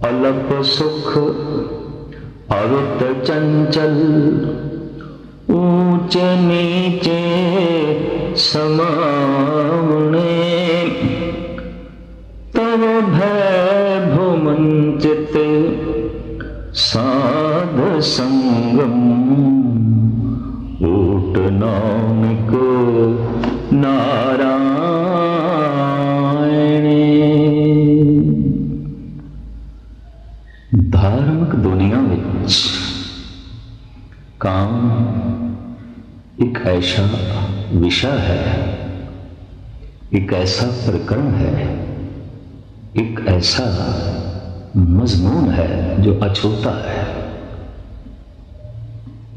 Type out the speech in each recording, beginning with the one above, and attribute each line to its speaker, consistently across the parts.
Speaker 1: अलप सुख अवित चंचल, ऊंच नीचे समावने, तव भय भुमंचित साध संगम, ऊट नानक नारायण। धार्मिक दुनिया विच काम एक ऐसा विषय है, एक ऐसा प्रकरण है, एक ऐसा मजमून है जो अछूता है,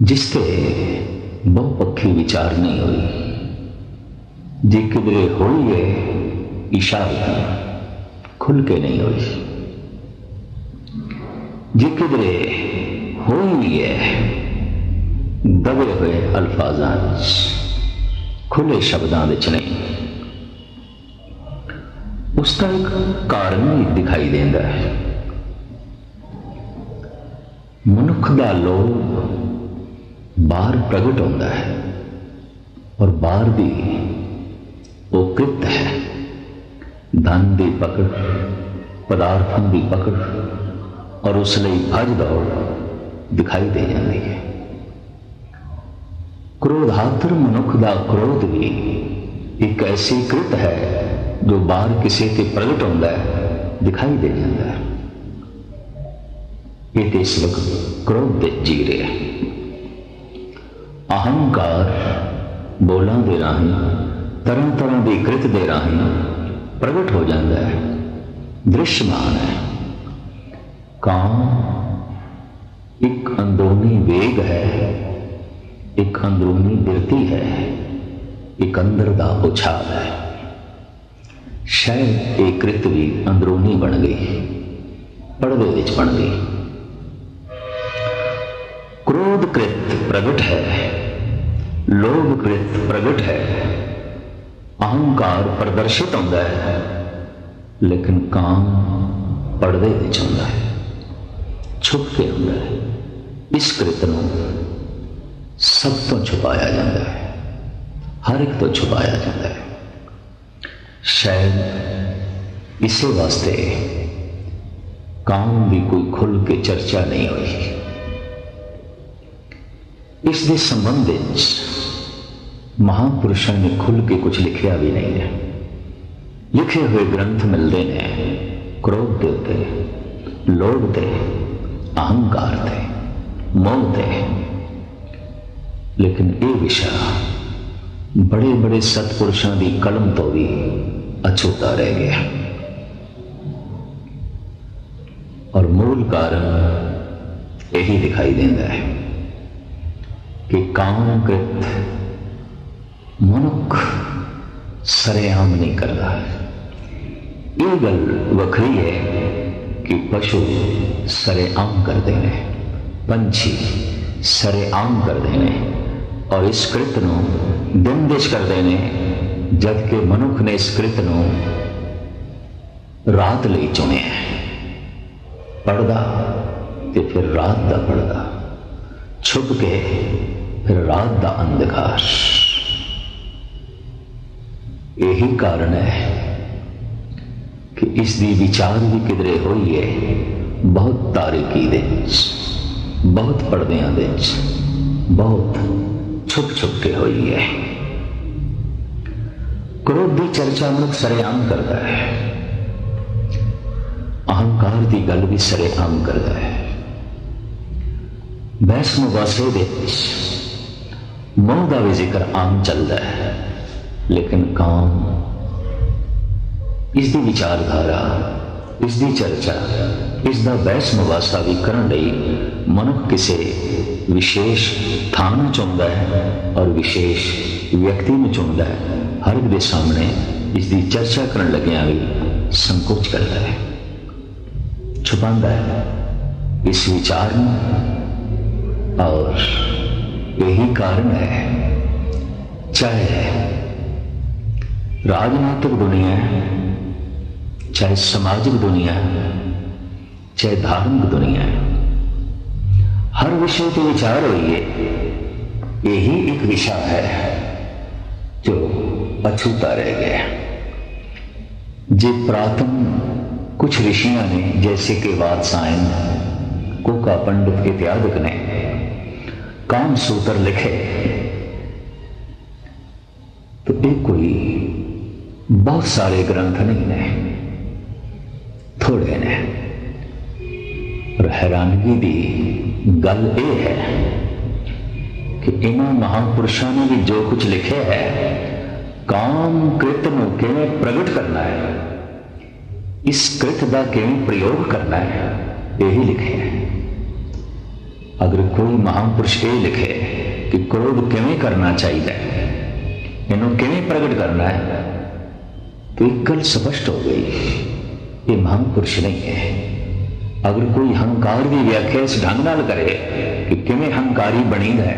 Speaker 1: जिसते बहुपक्षी विचार नहीं हुई। जे किधरे हुई है इशारत खुल के नहीं हुई, जे किधरे हुई है दबे हुए अल्फाजां खुले शब्दां विच नहीं। उसका एक कारण भी दिखाई देता है। मनुख दा लोभ बाहर प्रगट होता है और बाहर भी वो कृत है। धन की पकड़, पदार्थों की पकड़ और उस लिए भज दौड़ दिखाई दे जाती है। क्रोधातुर मनुख का क्रोध भी एक ऐसी कृत है जो बाहर किसी के प्रगट होता है, दिखाई दे जाता है। ये तो इस वक्त क्रोध जी रहे हैं। अहंकार बोलों के राही, तरह तरह की कृत के राही प्रगट हो जाता है, दृश्यमान है। काम एक अंदरूनी वेग है, एक अंदरूनी बिरती है, एक अंदर का उछाल है। शायद एक कृत भी अंदरूनी बन गई, पर्दे विच बन गई। क्रोध कृत प्रगट है, लोभ कृत प्रगट है, अहंकार प्रदर्शित होता है, लेकिन काम पर्दे विच होता है, छुप के होता है। इस कृत को सब तो छुपाया जाता है, हर एक तो छुपाया जाता है। शायद इसे वास्ते काम की कोई खुल के चर्चा नहीं हुई। इसके संबंध महापुरुषों ने खुल के कुछ लिखा भी नहीं है। लिखे हुए ग्रंथ मिलते हैं क्रोध के उत्ते, लोभ ते, अहंकार थे, मोह थे, लेकिन ये विषय बड़े बड़े सतपुरुषों की कलम तो भी अछूता रह गया। और मूल कारण यही दिखाई देता है कि कामकृत मनुख सरेआम नहीं करता। ये गल वखरी है कि पशु सरेआम करते हैं, पंछी सरेआम करते हैं और इस कृत को दिन दिश करते हैं, जबकि मनुख ने इस कृत को रात लिए चुने। पढ़दा ते फिर रात का पढ़दा, छुप के फिर रात का अंधकार। यही कारण है कि इसकी विचार भी किधरे हुई है बहुत तारीकी दे, बहुत पर्दियां दे, बहुत छुप छुप के हुई है। क्रोध की चर्चा मनुख सरेआम करता है, अहंकार की गल भी सरेआम करता है। बहस मुबासे दे मोह का भी जिक्र आम चलता है, लेकिन काम इसकी विचारधारा, इसकी चर्चा, इसका बहस मुबासा भी करने लई मनुख किसी विशेष थान चुनता है और विशेष व्यक्ति में चुनता है। हर एक के सामने इसकी चर्चा करने लग्या भी संकोच करता है, छुपाता है इस विचार में। और यही कारण है, चाहे राजनीतिक दुनिया, चाहे सामाजिक दुनिया, चाहे धार्मिक दुनिया है, हर विषय पे विचार होइए, यही एक विषय है जो अछूता रह गया। जे प्रातम कुछ ऋषियों ने, जैसे कि वात्सायन, कोका पंडित इत्यादि ने काम सूत्र लिखे, तो ये कोई बहुत सारे ग्रंथ नहीं ने, थोड़े ने। और हैरानगी की गल यह है कि इन्होंने महापुरुषों ने भी जो कुछ लिखे है, काम कृत नूं किवें प्रगट करना है, इस कृत का किवें प्रयोग करना है, यही लिखे है। अगर कोई महापुरुष ये लिखे कि क्रोध किवें करना चाहिए, इन्हों किवें प्रगट करना है, तो एक गल स्पष्ट हो गई, ये महापुरुष नहीं है। अगर कोई हंकार की व्याख्या इस ढंग नाल करे कि किवें हंकारी बनीदा है,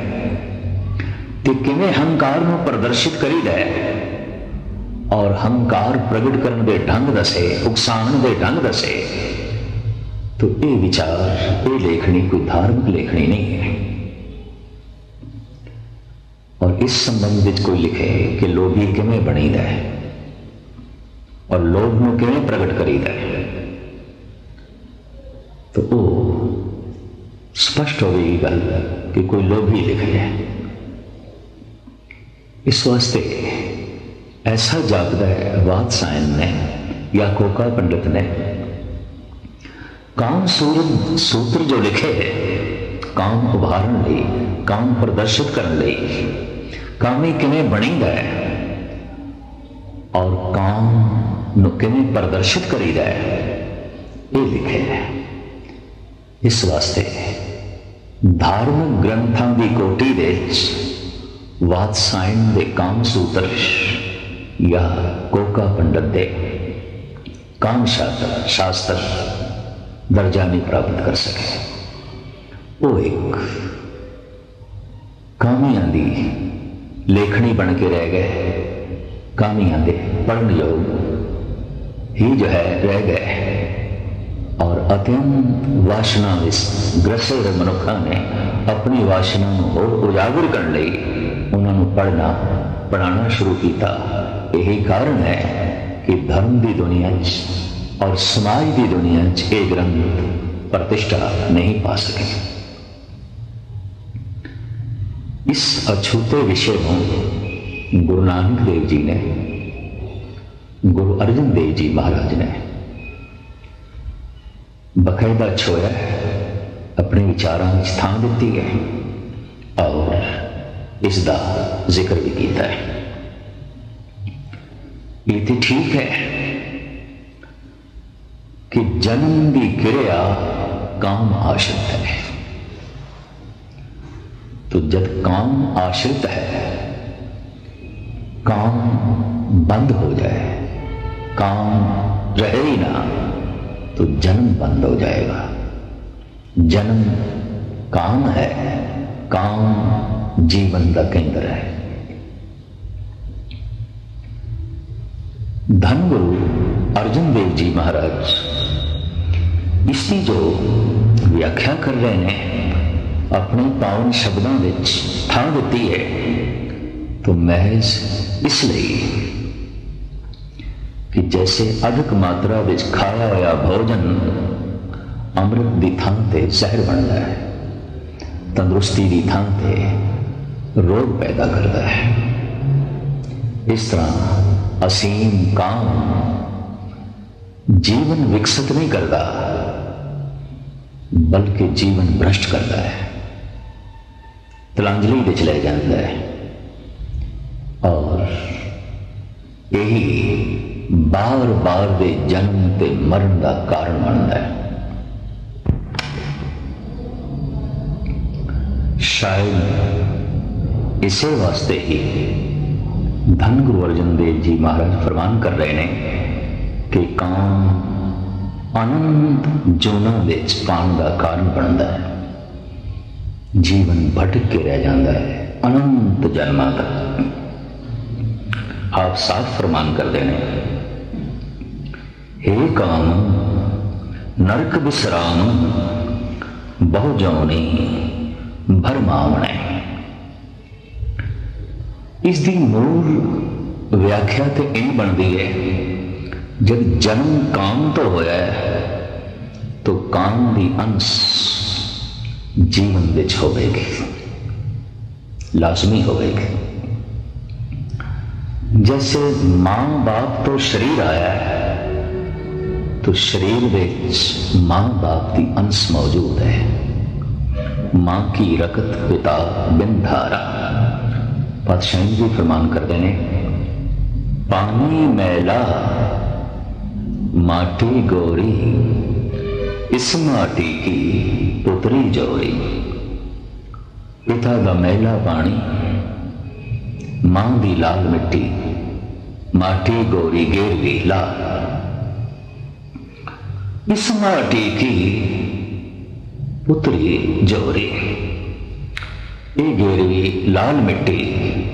Speaker 1: तो किवें हंकार नूं प्रदर्शित करीदा है, और हंकार प्रगट करने के ढंग दसे, उकसाण के ढंग दसे, तो ये विचार, ये लेखनी कोई धार्मिक लेखनी नहीं है। और इस संबंध में कोई लिखे कि लोभी किवें बनीदा है और लोभ नूं किवें प्रगट करीदा है, तो वो स्पष्ट हो गई गल कि कोई लोभी लिख है। इस वास्ते ऐसा जापदा है वात्सायन ने या कोका पंडित ने काम सूत्र जो लिखे है, काम उभारण लई, काम प्रदर्शित करने लई, कामी किवें बनीदा है और काम नूं किवें प्रदर्शित करीदा है, ये लिखे है। इस वास्ते धार्मिक ग्रंथों की कोटि दे वात्सायन दे काम सूत्र या कोका पंडित दे काम शास्त्र दर्जा नहीं प्राप्त कर सके। वो एक कामियां दी लेखनी बन के रह गए, कामियां दे पढ़न योग ही जो है रह गए। और अत्यंत वासना ग्रसे मनुखा ने अपनी वासना होर उजागर करने लई उन्होंने पढ़ना पढ़ाना शुरू किया। यही कारण है कि धर्म की दुनिया और समाज की दुनिया ये ग्रंथ प्रतिष्ठा नहीं पा सके। इस अछूते विषय को गुरु नानक देव जी ने, गुरु अर्जन देव जी महाराज ने बकायदा छोया, अपने विचारों में स्थान दी है और इसका जिक्र भी किया है। ये तो ठीक है कि जन्म की क्रिया काम आश्रित है, तो जब काम आश्रित है, काम बंद हो जाए, काम रहे ही ना, तो जन्म बंद हो जाएगा। जन्म काम है, काम जीवन का केंद्र है। धनगुरु अर्जन देव जी महाराज इसकी जो व्याख्या कर रहे हैं अपने पावन शब्दों में था दी है, तो महज इसलिए कि जैसे अधिक मात्रा विच खाया हुआ भोजन अमृत की थां ते जहर बनता है, तंदुरुस्ती की थां ते रोग पैदा करता है, इस तरह असीम काम जीवन विकसित नहीं करता बल्कि जीवन भ्रष्ट करता है, तिलांजलि विच ले जाता है और यही बार बार दे जन्म ते मरण का कारण बनता है। शायद इसे वास्ते ही धन गुरु अर्जन देव जी महाराज फरमान कर रहे हैं कि काम अनंत जोना विच पाण का कारण बनता है, जीवन भटक के रह जाता है अनंत जन्मां तक। आप साफ फरमान कर देने, हे काम नरक विश्राम बहु जौनी भरमावणे। इसकी मूल व्याख्या तो इन बनती है, जब जन्म काम तो होया है तो काम की अंश जीवन विच होवेगी, लाजमी होवेगी। जैसे मां बाप तो शरीर आया है तो शरीर विच मां बाप की अंश मौजूद है। मां की रकत पिता बिन धारा। पातशाह जी फरमान करते हैं, पानी मैला माटी गोरी, इस माटी की पुतरी जोरी। पिता का मैला पानी, मां की लाल मिट्टी, माटी गोरी गेरवी लाल। इस माटी की पुतरी जोरी। ये गेरवी लाल मिट्टी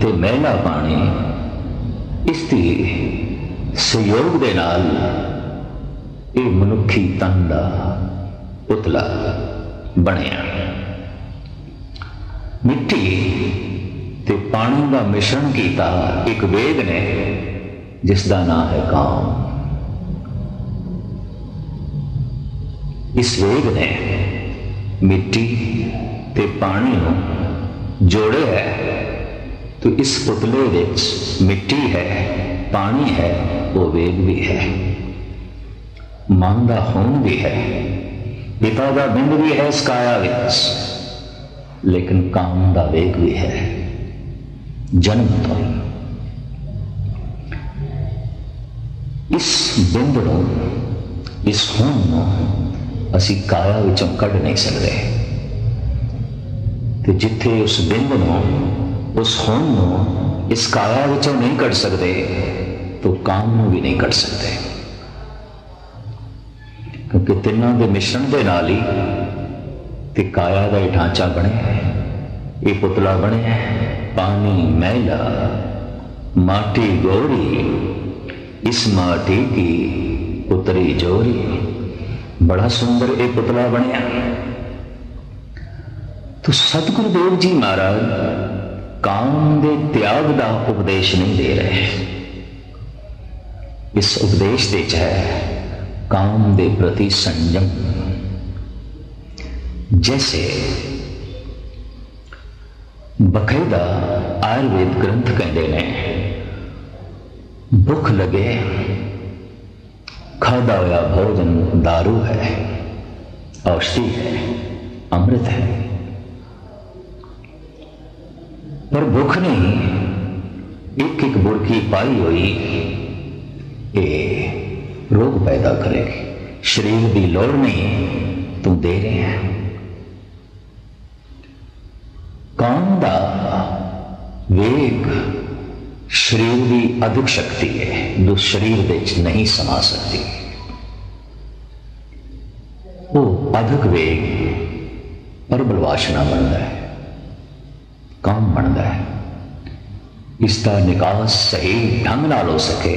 Speaker 1: ते मैला पानी, इसकी सहयोग के नाल ये मनुखी तन का पुतला बनिया। मिट्टी ते पानी का मिश्रण किया एक वेद ने, जिसका नाम है काम। इस वेद ने मिट्टी ते पानी को जोड़े है, तो इस पुतले विच मिट्टी है, पानी है, वो वेद भी है। मां का खून भी है, पिता का बिंद भी है इस काया विच, लेकिन काम का वेग भी है जन्म तो। इस बिंद को, इस खून को असी काया विचों कढ़ नहीं सकते, ते जिथे उस बिंद को, उस खून को इस काया विचों नहीं कढ़ सकते, तो काम को भी नहीं कढ़ सकते। क्योंकि तिन्हां दे मिश्रण के नाल ही ते काया का ही ढांचा बने, ये पुतला बने। पानी मैला माटी गोरी, इस माटी की पुतरी जोरी। बड़ा सुंदर ये पुतला बनया। तो सतगुरुदेव जी महाराज काम के त्याग का उपदेश नहीं दे रहे। इस उपदेश विच है काम के प्रति संयम। जैसे बकायदा आयुर्वेद ग्रंथ कहते ने, भुख लगे खादा हुआ भोजन दारू है, औषधि है, अमृत है। पर भुख नहीं, एक एक बुड़की पाई हुई ये रोग पैदा करेगी। शरीर की लोड़ नहीं, तुम दे रहे हैं। काम का वेग शरीर की अधिक शक्ति है, जो शरीर विच नहीं समा सकती। वो अधिक वेग प्रबल वासना बनता है, काम बनता है। इसका निकास सही ढंग नाल हो सके,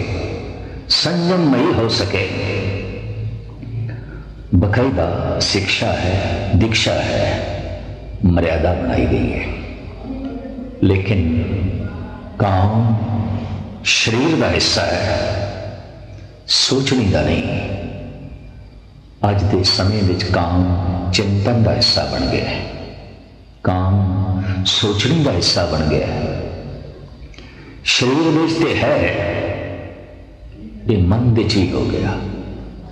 Speaker 1: संयममयी हो सके, बकायदा शिक्षा है, दीक्षा है, मर्यादा बनाई गई है। लेकिन काम शरीर का हिस्सा है, सोचने का नहीं। अज के समय में काम चिंतन का हिस्सा बन गया है, काम सोचने का हिस्सा बन गया है। शरीर विच ते है, ये मन विच ही हो गया,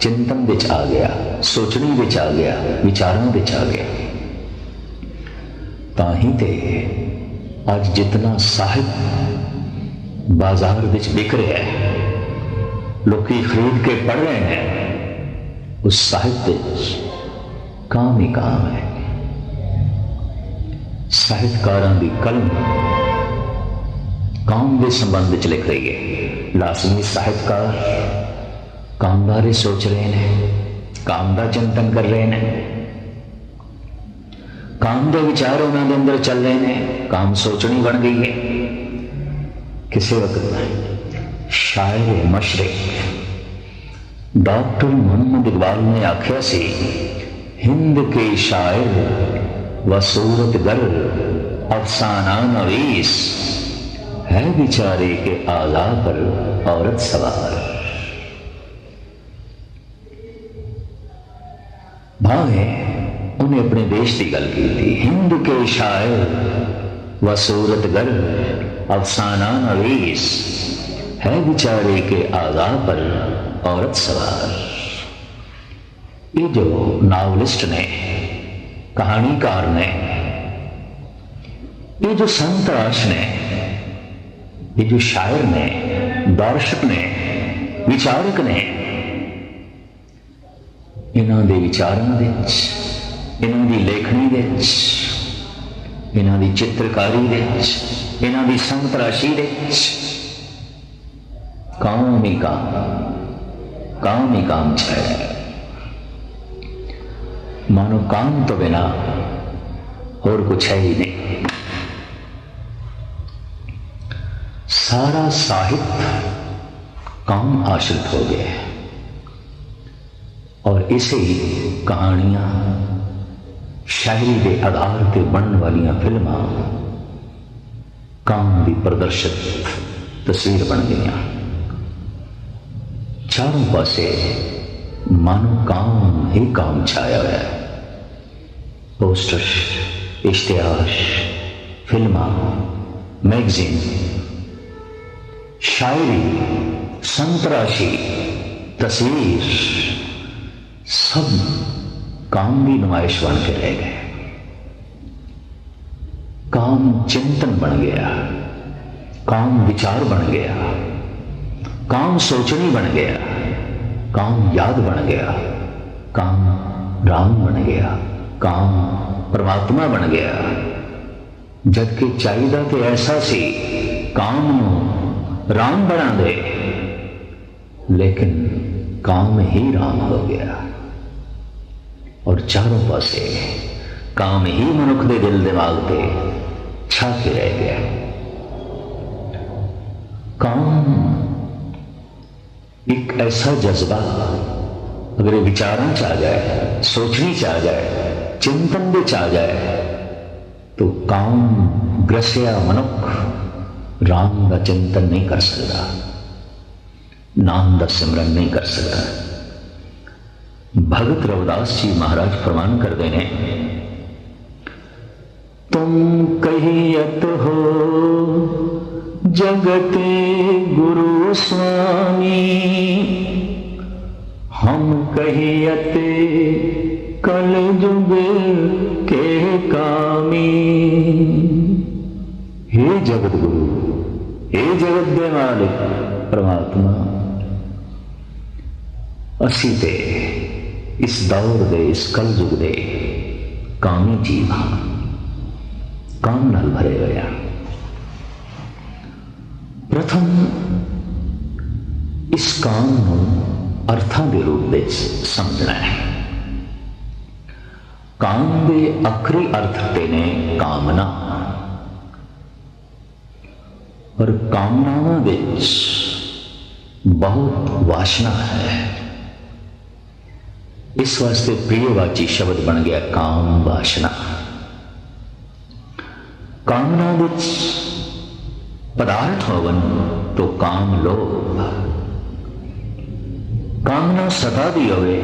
Speaker 1: चिंतन विच आ गया, सोचने विच आ गया, विचारों विच आ गया। ताही ते आज जितना साहित्य बाजार विच बिक रहा है, लोग खरीद के पढ़ रहे हैं, उस साहित्य काम ही काम है। साहित्यकारों की कलम काम के संबंध च लिख रही है। लाजमी साहित्यकार काम बारे सोच रहे हैं, काम का चिंतन कर रहे हैं, काम के विचार उन्होंने अंदर चल रहे हैं, काम सोचनी बन गई है। किसी वक्त शायर मशरिक डॉक्टर मोहम्मद इकबाल ने आख्या सी, हिंद के शायर व सूरतगर अफसाना नवीस, है बेचारे के आला पर औरत सवार। भावे उन्हें अपने देश की गल की थी। हिंद के शायर व सूरतगर अफसाना नवीस, है बेचारे के आला पर औरत सवार। ये जो नावलिस्ट ने, कहानीकार ने, ये जो संतराश ने, ये जो शायर ने, दर्शक ने, विचारक ने, इन्हां दे विचारां विच, इन्हां दी लेखनी विच, इन्हां दी चित्रकारी विच, इन्हां दी संतराशी विच काम ही काम छाया। मानो काम तो बिना और कुछ है ही नहीं। सारा साहित्य काम आश्रित हो गया है और इसे ही कहानियां, शायरी के आधार पर बनने वाली फिल्मां काम की प्रदर्शित तस्वीर बन गई। चारों पासे मानो काम ही काम छाया हुआ है। पोस्टर, इश्तिहार, फिल्मां, मैगजीन, शायरी, संतराशी, तस्वीर, सब काम की नुमाइश बन के रह गए। काम चिंतन बन गया, काम विचार बन गया, काम सोचनी बन गया, काम याद बन गया, काम राम बन गया, काम परमात्मा बन गया। जबकि चाहिदा तो ऐसा सी काम राम बना दे, लेकिन काम ही राम हो गया और चारों पासे काम ही मनुख के दिल दिमाग पे छा के रह गया। काम एक ऐसा जज्बा अगर विचारों च आ जाए, सोचनी च आ जाए, चिंतन भी आ जाए, तो काम ग्रसिया मनुख राम का चिंतन नहीं कर सकता, नाम का सिमरन नहीं कर सकता। भगत रविदास जी महाराज फरमान करते हैं, तुम कहियत हो जगते गुरु स्वामी, हम कहियते कल जुग के कामी। हे जगत गुरु, हे जगत दे मालिक परमात्मा, असी ते इस दौर दे, इस कल युग दे कामी जीव हाँ, काम नाल भरे हुए। प्रथम इस काम को अर्थां के रूप में समझना है। काम के आखिरी अर्थ ते ने कामना, और कामनावां विच बहुत वासना है। इस वास्ते प्रियवाची शब्द बन गया काम वासना। कामना विच पदार्थ होवन तो काम लोभ, कामना सता दी होवे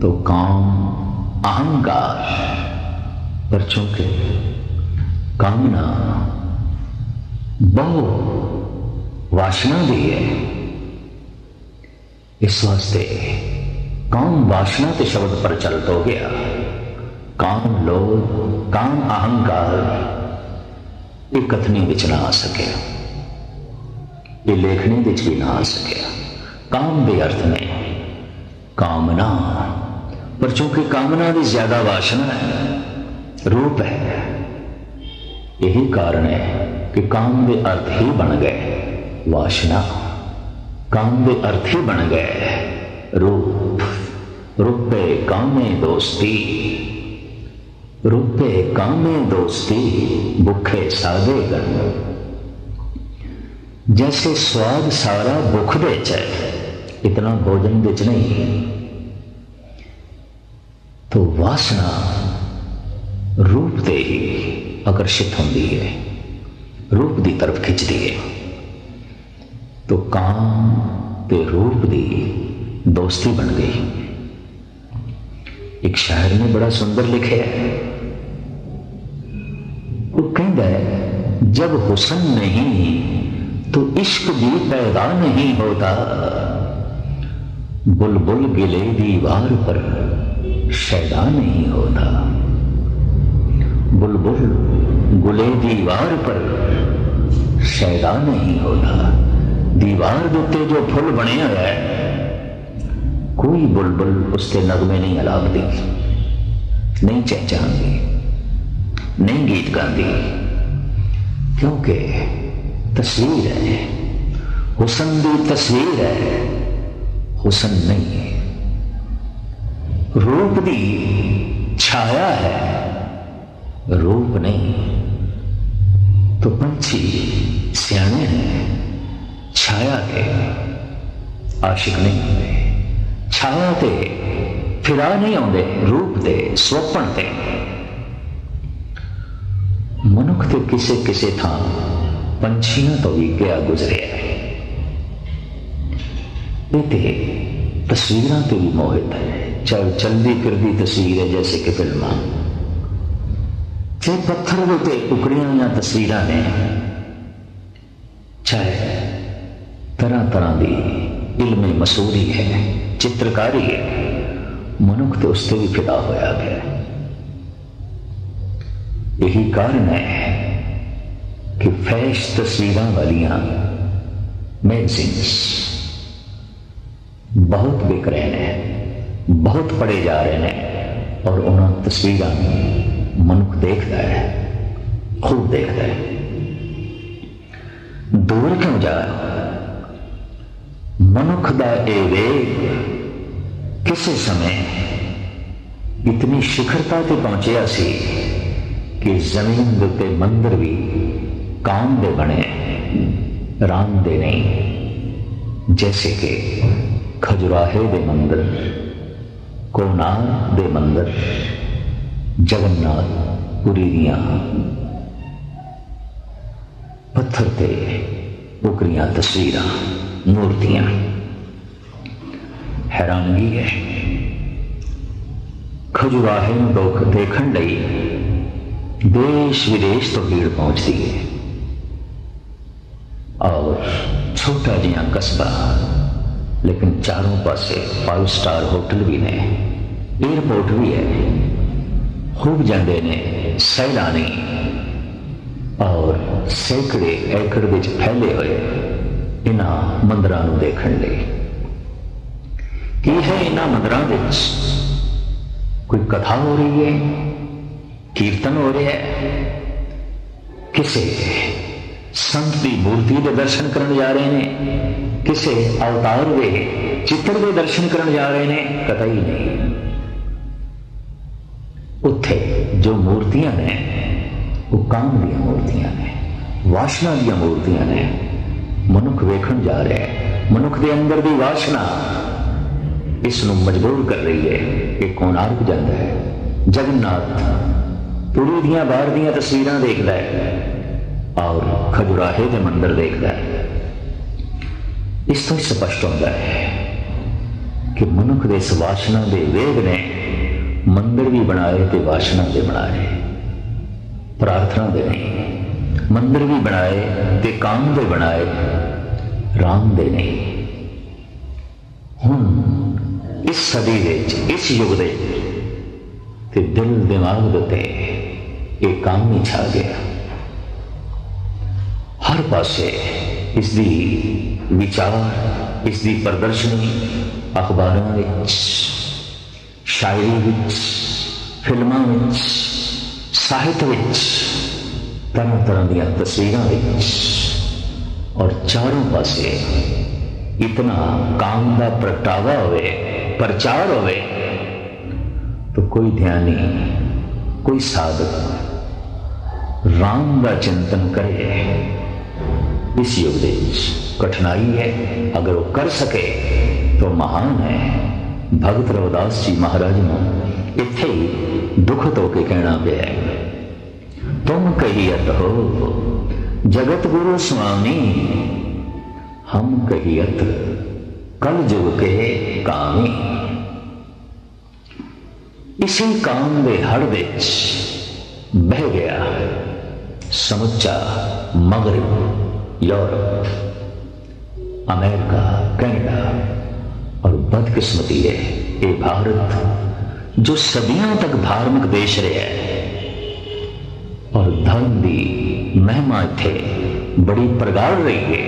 Speaker 1: तो काम अहंकार। पर चूंकि कामना बहु वासना दी है, इस वास्ते काम वासना के शब्द पर चलत हो गया। काम लोभ, काम अहंकार ये कथनी विच ना आ सके, ये लेखनी विच भी ना आ सके। काम के अर्थ में कामना, पर चूंकि कामना की ज्यादा वासना है, रूप है, यही कारण है कि काम के अर्थ ही बन गए वासना, काम के अर्थ ही बन गए रूप। रूपे कामे दोस्ती, रूपे कामे दोस्ती, भुखे सादे गन। जैसे स्वाद सारा भुख दे है, इतना भोजन विच नहीं, तो वासना रूप ते ही आकर्षित होंदी है, रूप की तरफ खिंचती है। तो काम ते रूप की दोस्ती बन गई। एक शायर ने बड़ा सुंदर लिखे है, वो कहता है जब हुस्न नहीं तो इश्क भी पैदा नहीं होता, बुलबुल गिले दीवार पर शैदा नहीं होता, बुलबुल गुले दीवार पर शैदा नहीं होता। दीवार के उत्ते जो फुल बने हुआ है, कोई बुलबुल उसके नगमे नहीं अलापती, नहीं चहचहाती, नहीं गीत गाती, क्योंकि तस्वीर है, हुस्न की तस्वीर है, हुस्न नहीं है। रूप की छाया है, रूप नहीं। तो पंछी सियाने हैं, छाया के आशिक नहीं होते, छाया ते फिरा नहीं आते, रूप ते स्वप्न ते। मनुख ते किसे किसे थां पंछियां तो भी गया गुजरे है। ये तस्वीरां ते भी मोहित है, चाहे चलती फिरती तस्वीर है जैसे कि फिल्म, चाहे पत्थर उत्ते उकड़ियां हुई तस्वीरां ने, चाहे तरह तरह की इल्म मसूरी है, चित्रकारी है, मनुख तो उससे भी फिदा होया गया। यही कारण है कि फैश तस्वीरां वालियां मैगजीन्स बहुत बिक रहे हैं, बहुत पढ़े जा रहे हैं, और उन्होंने तस्वीरां मनुख देखता है, खूब देखता है। दूर क्यों जा, मनुख दा ए वेग किसी समय इतनी शिखरता ते पहुंचया सी कि जमीन के उत्ते मंदिर भी काम दे बने, राम दे नहीं। जैसे कि खजुराहे दे मंदिर, कोनार दे मंदिर, जगन्नाथपुरी दियां पत्थर ते उकरियां तस्वीरां, मूर्तियां। हैरानगी है, खजुराहे लोग देखने लई देश विदेश तो भीड़ पहुंचती है, और छोटा जिहा कस्बा, लेकिन चारों पासे 5 स्टार होटल भी ने, एयरपोर्ट भी है, खूब जाते ने सैलानी, और सैकड़े एकड़ विच फैले हुए इन्हां मंदिरां नूं देखण लई। की है इन्हां मंदिरां विच? कोई कथा हो रही है, कीर्तन हो रहा है, किसी संत की मूर्ति के दर्शन करने जा रहे हैं, किसी अवतार के चित्र के दर्शन करने जा रहे हैं, कतई नहीं। उत्थे जो मूर्तियां ने वो काम दी मूर्तियां ने, वासना दी मूर्तियां ने। मनुख वेखण जा रहा है, मनुख के अंदर की वासना इसनों मजबूर कर रही है कि कोणार्क जाता है, जगन्नाथ पुरी दियां बाहर दियां तस्वीरां देखता है, और खजुराहे के मंदिर देखता है। इस तो स्पष्ट होता है कि मनुख के इस वासना के वेग ने मंदिर भी बनाए तो वासना दे बनाए, प्रार्थना दे नहीं। मंदिर भी बनाए तो काम दे बनाए, राम दे नहीं। हुण इस सदी विच, इस युग दे ते दिल दिमाग दे एक काम ही छा गया। हर पासे इसकी विचार, इसकी प्रदर्शनी अखबारों विच, शायरी विच, फिल्मों विच, साहित्य विच, तरह तरह दी तस्वीरों विच, और चारों पासे इतना काम का प्रगटावा होवे, प्रचार होवे, तो कोई ध्यान नहीं, कोई साधक राम का चिंतन करे। इस युग कठिनाई है, अगर वो कर सके तो महान है। भगत रविदास जी महाराज ਨੂੰ ਇੱਥੇ ਹੀ ਦੁੱਖ ਧੋ ਕੇ ਕਹਿਣਾ ਪਿਆ, तुम कहियत हो जगत गुरु स्वामी, हम कहियत कल जुग के कामी। इसी काम दे हड़ विच बह गया समुचा मगरब, यूरोप, अमेरिका, कनाडा, और बदकिस्मती है ये भारत जो सदियों तक धार्मिक देश रहा है और धर्म की महिमा इत्थे बड़ी प्रगाढ़ रही है।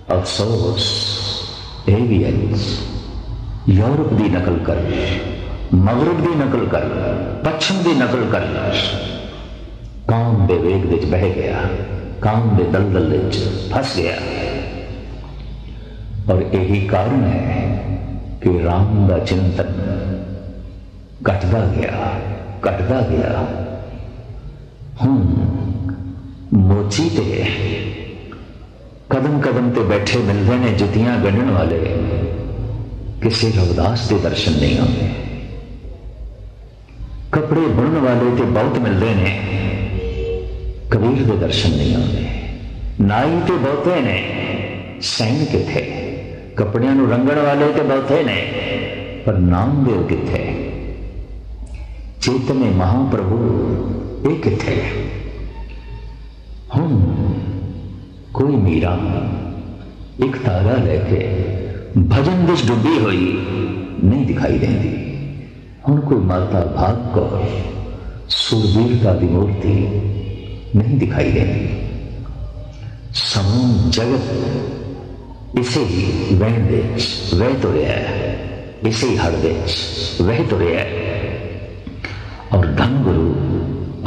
Speaker 1: अफसोस ये भी है यूरोप की नकल कर, मगरब की नकल कर, पश्चिम की नकल कर काम के वेग विच बह गया, काम के दलदल विच फस गया। और यही कारण है कि राम का चिंतन घटता गया। मोची ते कदम कदम ते बैठे मिलते ने जुतियां गंढण वाले, किसी रविदास के दर्शन नहीं आते। कपड़े बुनने वाले ते बहुत मिलते ने, कबीर के दर्शन नहीं आते। नाई ते बहुते ने, सैन किथे। कपड़ियां नूं रंगण वाले ते बहुते ने, पर नामदेव किथे। चेतने महाप्रभु ये किथे। हुण कोई मीरा एक तारा लेके भजन विच डुबी हुई नहीं दिखाई देती। हुण कोई माता भाग कौर सुरवीरता की मूर्ति नहीं दिखाई देती। समूह जगत इसे ही वहण विच वह तुरिया है, इसे ही हड़ विच वह तुरिया है। और धन गुरु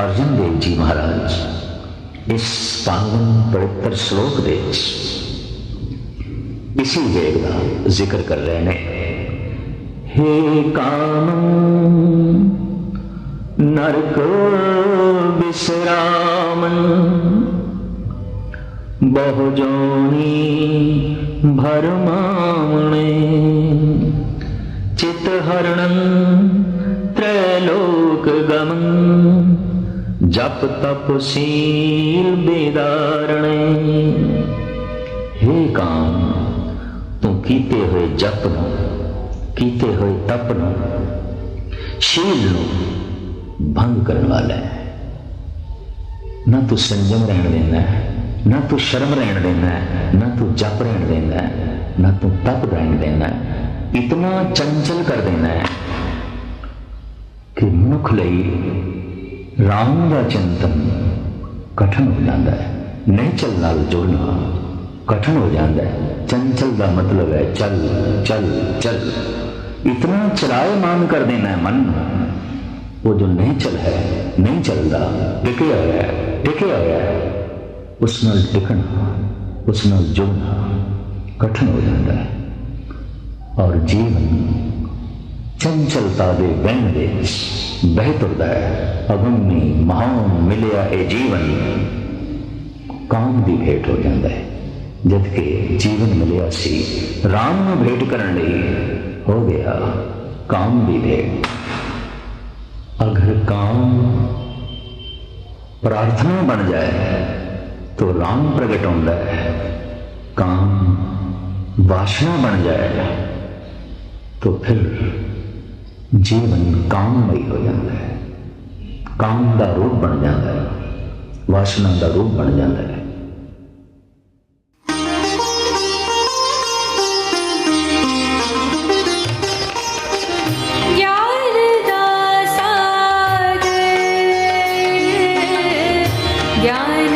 Speaker 1: अर्जन देव जी महाराज इस पावन पवित्र श्लोक विच इसी वेग का जिक्र कर रहे हैं। हे काम नरक विश्रामन, बहु जोनी भरमावणे, चित हरणन त्रैलोक गमन, जप तप शील बेदारणे। हे काम तू कीते हुए जप नो, कीते हुए तप नो, शील नो भंग करने वाला है। ना तू संयम रहने देना है, ना तू शर्म रहने देना है, ना तू जप रहने देना है, ना तू तप रहने देना है। इतना चंचल कर देना है कि मनुख लई राम का चिंतन कठिन हो जाता है। नेचल नाल जुड़ना कठिन हो जाता है। चंचल का मतलब है चल चल चल। इतना चलायमान कर देना है मन। वो जो नेचल है, नहीं चलता, टिके हुआ है, उस नाल टिकना, उस नाल जुड़ना कठिन हो जाता है। और जीवन चंचलता दे वहण विच बह तुरदा है। अगुणी महान मिलिया ए जीवन काम की भेंट हो जाता है। जबकि जीवन मिलिया सी राम नूं भेंट करन लई हो गया काम की भेंट। अगर काम प्रार्थना बन जाए तो राम प्रगट होता है। काम वासना बन जाए तो फिर जीवन काममयी हो जाता है। काम का रूप बन जाता है, वासना का रूप बन जाता है।
Speaker 2: ज्ञान